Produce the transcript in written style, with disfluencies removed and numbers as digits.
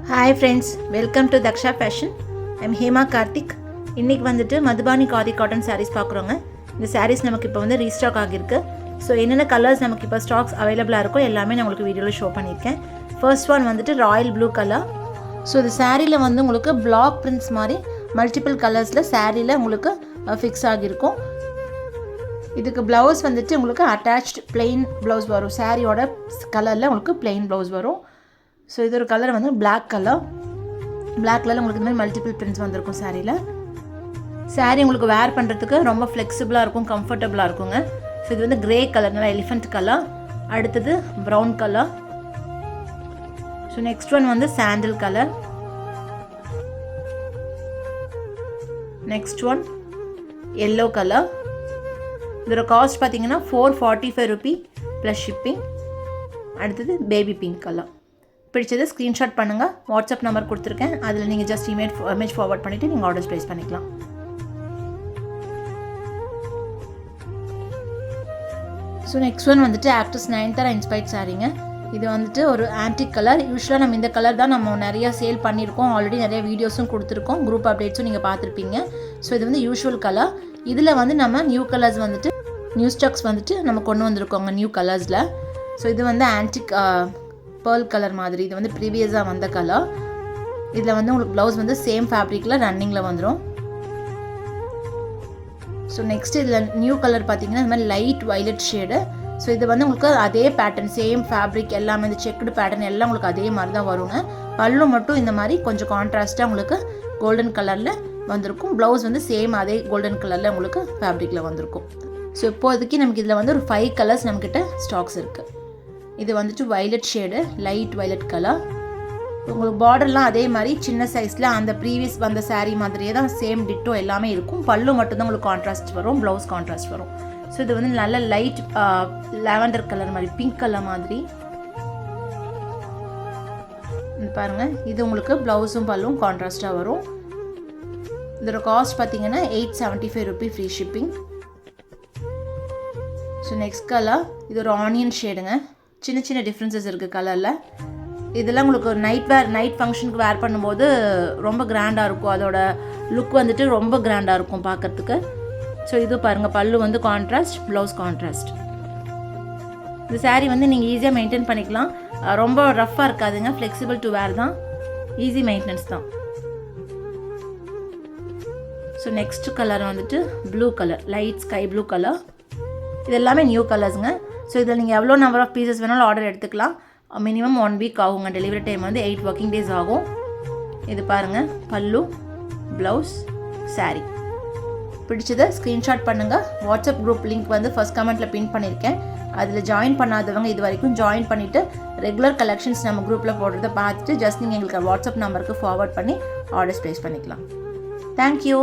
Hi friends, welcome to Daksha Fashion. I'm Hema Karthik. இன்னைக்கு வந்துட்டு Madhubani khadi cotton sarees பார்க்குறோங்க. இந்த sarees நமக்கு இப்போ வந்து ரீஸ்டாக் ஆகிருக்கு. ஸோ என்னென்ன கலர்ஸ் நமக்கு இப்போ ஸ்டாக்ஸ் அவைலபிளாக இருக்கோ எல்லாமே நான் உங்களுக்கு வீடியோவில் ஷோ பண்ணியிருக்கேன். ஃபர்ஸ்ட் ஒன் வந்துட்டு ராயல் ப்ளூ கலர். ஸோ இந்த சாரியில் வந்து உங்களுக்கு பிளாக் பிரிண்ட்ஸ் மாதிரி மல்டிபிள் கலர்ஸில் சாரியில் உங்களுக்கு ஃபிக்ஸ் ஆகியிருக்கும். இதுக்கு ப்ளவுஸ் வந்துட்டு உங்களுக்கு அட்டாச்ட் பிளெயின் ப்ளவுஸ் வரும். சாரியோட கலரில் உங்களுக்கு பிளெயின் ப்ளவுஸ் வரும். ஸோ இது ஒரு கலர் வந்து பிளாக் கலர். பிளாக் கலரில் உங்களுக்கு இந்த மாதிரி மல்டிபிள் பிரிண்ட்ஸ் வந்திருக்கும் சாரியில். சாரீ உங்களுக்கு வேர் பண்ணுறதுக்கு ரொம்ப ஃப்ளெக்சிபிளாக இருக்கும், கம்ஃபர்டபுளாக இருக்குங்க. ஸோ இது வந்து கிரே கலர், நல்லா எலிஃபெண்ட் கலர். அடுத்தது brown colour. So next one வந்து sandal colour. Next one yellow colour. இதோட காஸ்ட் பார்த்தீங்கன்னா 445 ரூபி ப்ளஸ் ஷிப்பிங். அடுத்தது பேபி பிங்க் கலர். பிடிச்சது ஸ்க்ரீன்ஷாட் பண்ணுங்கள். வாட்ஸ்அப் நம்பர் கொடுத்துருக்கேன், அதில் நீங்கள் ஜஸ்ட் இமேஜ் ஃபார்வர்ட் பண்ணிவிட்டு நீங்கள் ஆர்டர்ஸ் ப்ளேஸ் பண்ணிக்கலாம். ஸோ நெக்ஸ்ட் ஒன் வந்துட்டு ஆக்ட்ரஸ் நயன்தாரா இன்ஸ்பைர்ட் சாரீங்க. இது வந்துட்டு ஒரு ஆன்டிக் கலர். யூஸ்வலாக நம்ம இந்த கலர் தான் நம்ம நிறையா சேல் பண்ணியிருக்கோம், ஆல்ரெடி நிறைய வீடியோஸும் கொடுத்துருக்கோம், குரூப் அப்டேட்ஸும் நீங்கள் பார்த்துருப்பீங்க. ஸோ இது வந்து யூஷுவல் கலர். இதில் வந்து நம்ம நியூ கலர்ஸ் வந்துட்டு நியூ ஸ்டாக்ஸ் வந்துட்டு நம்ம கொண்டு வந்திருக்கோங்க நியூ கலர்ஸில். ஸோ இது வந்து ஆன்டிக் பேர்ல் கலர் மாதிரி. இது வந்து ப்ரீவியஸாக வந்த கலர். இதில் வந்து உங்களுக்கு ப்ளவுஸ் வந்து சேம் ஃபேப்ரிக்கில் ரன்னிங்கில் வந்துடும். ஸோ நெக்ஸ்ட் இதில் நியூ கலர் பார்த்தீங்கன்னா இந்த மாதிரி லைட் வைலட் ஷேடு. ஸோ இது வந்து உங்களுக்கு அதே பேட்டர்ன், சேம் ஃபேப்ரிக் எல்லாமே, இந்த செக்குடு பேட்டர்ன் எல்லாம் உங்களுக்கு அதே மாதிரி தான் வருங்க. பல்லு மட்டும் இந்த மாதிரி கொஞ்சம் கான்ட்ராஸ்ட்டாக உங்களுக்கு கோல்டன் கலரில் வந்திருக்கும். ப்ளவுஸ் வந்து சேம் அதே கோல்டன் கலரில் உங்களுக்கு ஃபேப்ரிக்கில் வந்திருக்கும். ஸோ இப்போதைக்கு நமக்கு இதில் வந்து ஒரு 5 கலர்ஸ் நம்மக்கிட்ட ஸ்டாக்ஸ் இருக்குது. இது வந்துட்டு violet shade, light violet colour. உங்களுக்கு பார்டர்லாம் அதே மாதிரி சின்ன சைஸில் அந்த ப்ரீவியஸ் வந்த சாரீ மாதிரியே தான் சேம் டிட்டோ எல்லாமே இருக்கும். பல்லு மட்டும்தான் உங்களுக்கு கான்ட்ராஸ்ட் வரும், ப்ளவுஸ் கான்ட்ராஸ்ட் வரும். ஸோ இது வந்து நல்ல லைட் லாவெண்டர் கலர் மாதிரி, பிங்க் கலர் மாதிரி பாருங்கள். இது உங்களுக்கு ப்ளவுஸும் பல்லும் கான்ட்ராஸ்டாக வரும். இதோட காஸ்ட் பார்த்தீங்கன்னா 875 Ruby free shipping. So next colour இது ஒரு ஆனியன் ஷேடுங்க. சின்ன சின்ன டிஃப்ரென்சஸ் இருக்குது கலரில். இதெல்லாம் உங்களுக்கு ஒரு நைட் ஃபங்க்ஷனுக்கு வேர் பண்ணும்போது ரொம்ப கிராண்டாக இருக்கும். அதோட லுக் வந்துட்டு ரொம்ப கிராண்டாக இருக்கும் பார்க்குறதுக்கு. ஸோ இது பாருங்கள், பல்லு வந்து கான்ட்ராஸ்ட், ப்ளவுஸ் கான்ட்ராஸ்ட். இந்த சாரீ வந்து நீங்கள் ஈஸியாக மெயின்டைன் பண்ணிக்கலாம். ரொம்ப ரஃப்பாக இருக்காதுங்க, ஃப்ளெக்சிபிள் டு வேர் தான், ஈஸி மெயின்டெனன்ஸ் தான். ஸோ நெக்ஸ்ட் கலர் வந்துட்டு blue colour, light sky blue colour. இது எல்லாமே நியூ கலர்ஸுங்க. ஸோ இதில் நீங்கள் எவ்வளோ நம்பர் ஆஃப் பீசஸ் வேணாலும் ஆர்டர் எடுத்துக்கலாம். மினிமம் 1 வீக் ஆகுங்க. டெலிவரி டைம் வந்து 8 ஒர்க்கிங் டேஸ் ஆகும். இது பாருங்கள், பல்லு, ப்ளவுஸ், சாரீ. பிடிச்சதை ஸ்க்ரீன்ஷாட் பண்ணுங்கள். வாட்ஸ்அப் குரூப் லிங்க் வந்து ஃபர்ஸ்ட் கமெண்ட்டில் பின் பண்ணியிருக்கேன். அதில் ஜாயின் பண்ணாதவங்க இது வரைக்கும் ஜாயின் பண்ணிவிட்டு ரெகுலர் கலெக்ஷன்ஸ் நம்ம குரூப்பில் போடுறத பார்த்துட்டு ஜஸ்ட் நீங்கள் எங்களுக்கு வாட்ஸ்அப் நம்பருக்கு ஃபார்வர்ட் பண்ணி ஆர்டர்ஸ் ப்ளேஸ் பண்ணிக்கலாம். தேங்க்யூ.